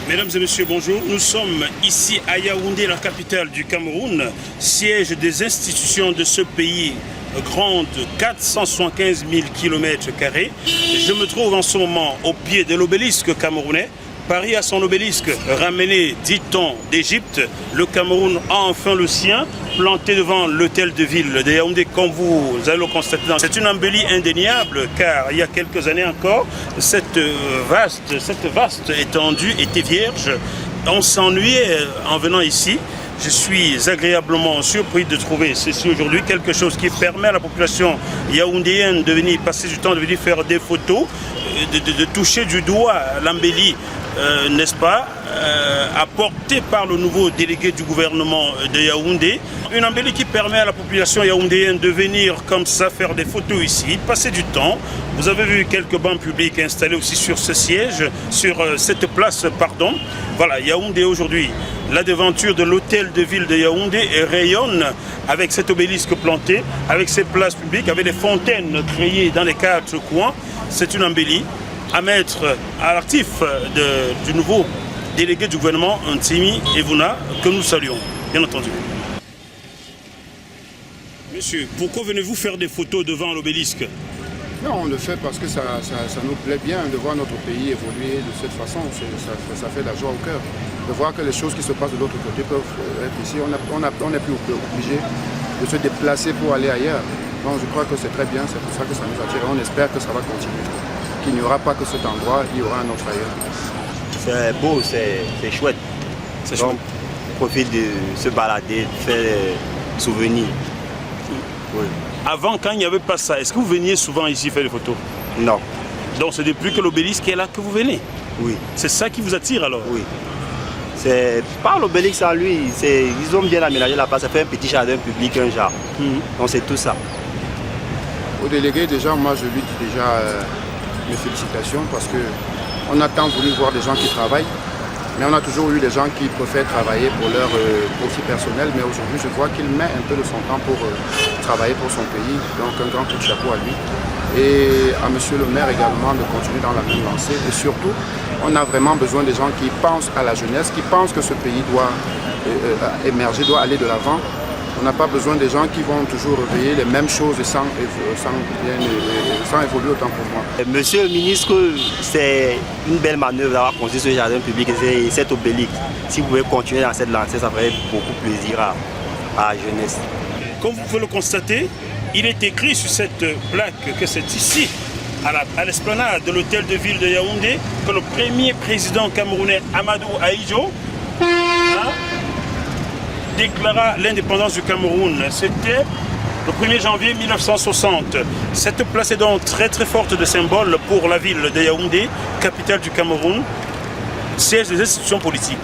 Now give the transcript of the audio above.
Mesdames et messieurs, bonjour. Nous sommes ici à Yaoundé, la capitale du Cameroun, siège des institutions de ce pays grande 475 000 km². Je me trouve en ce moment au pied de l'obélisque camerounais. Paris a son obélisque ramené, dit-on, d'Égypte. Le Cameroun a enfin le sien, planté devant l'hôtel de ville de Yaoundé, comme vous allez le constater. C'est une embellie indéniable, car il y a quelques années encore, cette vaste étendue était vierge. On s'ennuyait en venant ici. Je suis agréablement surpris de trouver ceci aujourd'hui, quelque chose qui permet à la population yaoundéenne de venir passer du temps, de venir faire des photos, de toucher du doigt l'embellie, n'est-ce pas, apportée par le nouveau délégué du gouvernement de Yaoundé. Une embellie qui permet à la population yaoundéenne de venir comme ça faire des photos ici, passer du temps. Vous avez vu quelques bancs publics installés aussi sur ce siège, sur cette place, pardon. Voilà, Yaoundé aujourd'hui. La devanture de l'hôtel de ville de Yaoundé rayonne avec cet obélisque planté, avec ces places publiques, avec des fontaines créées dans les quatre coins. C'est une embellie à mettre à l'actif du nouveau délégué du gouvernement, Ntimi Evuna, que nous saluons, bien entendu. Monsieur, pourquoi venez-vous faire des photos devant l'obélisque? Non, on le fait parce que ça nous plaît bien de voir notre pays évoluer de cette façon. Ça fait la joie au cœur. De voir que les choses qui se passent de l'autre côté peuvent être ici. On n'est plus obligé de se déplacer pour aller ailleurs. Donc je crois que c'est très bien, c'est pour ça que ça nous attire. On espère que ça va continuer. Qu'il n'y aura pas que cet endroit, il y aura un autre ailleurs. C'est beau, c'est chouette. C'est chouette. On profite de se balader, de faire des souvenirs. Oui. Avant, quand il n'y avait pas ça, est-ce que vous veniez souvent ici faire des photos? Non. Donc c'est depuis que l'obélisque est là que vous venez? Oui. C'est ça qui vous attire alors? Oui. C'est pas l'obélisque en lui, ils ont bien aménagé la place, ça fait un petit jardin public, un genre. Donc c'est tout ça. Au délégué, déjà, moi je lui dis déjà mes félicitations parce qu'on a tant voulu voir des gens qui travaillent, mais on a toujours eu des gens qui préfèrent travailler pour leur profit personnel, mais aujourd'hui je vois qu'il met un peu de son temps pour travailler pour son pays, donc un grand coup de chapeau à lui. Et à monsieur le maire également de continuer dans la même lancée. Et surtout, on a vraiment besoin des gens qui pensent à la jeunesse, qui pensent que ce pays doit émerger, doit aller de l'avant. On n'a pas besoin des gens qui vont toujours réveiller les mêmes choses sans évoluer autant pour moi. Monsieur le ministre, c'est une belle manœuvre d'avoir construit ce jardin public et cet obélisque. Si vous pouvez continuer dans cette lancée, ça ferait beaucoup plaisir à la jeunesse. Comme vous pouvez le constater, il est écrit sur cette plaque que c'est ici, à l'esplanade de l'hôtel de ville de Yaoundé, que le premier président camerounais Amadou Ahidjo déclara l'indépendance du Cameroun. C'était le 1er janvier 1960. Cette place est donc très forte de symbole pour la ville de Yaoundé, capitale du Cameroun, siège des institutions politiques.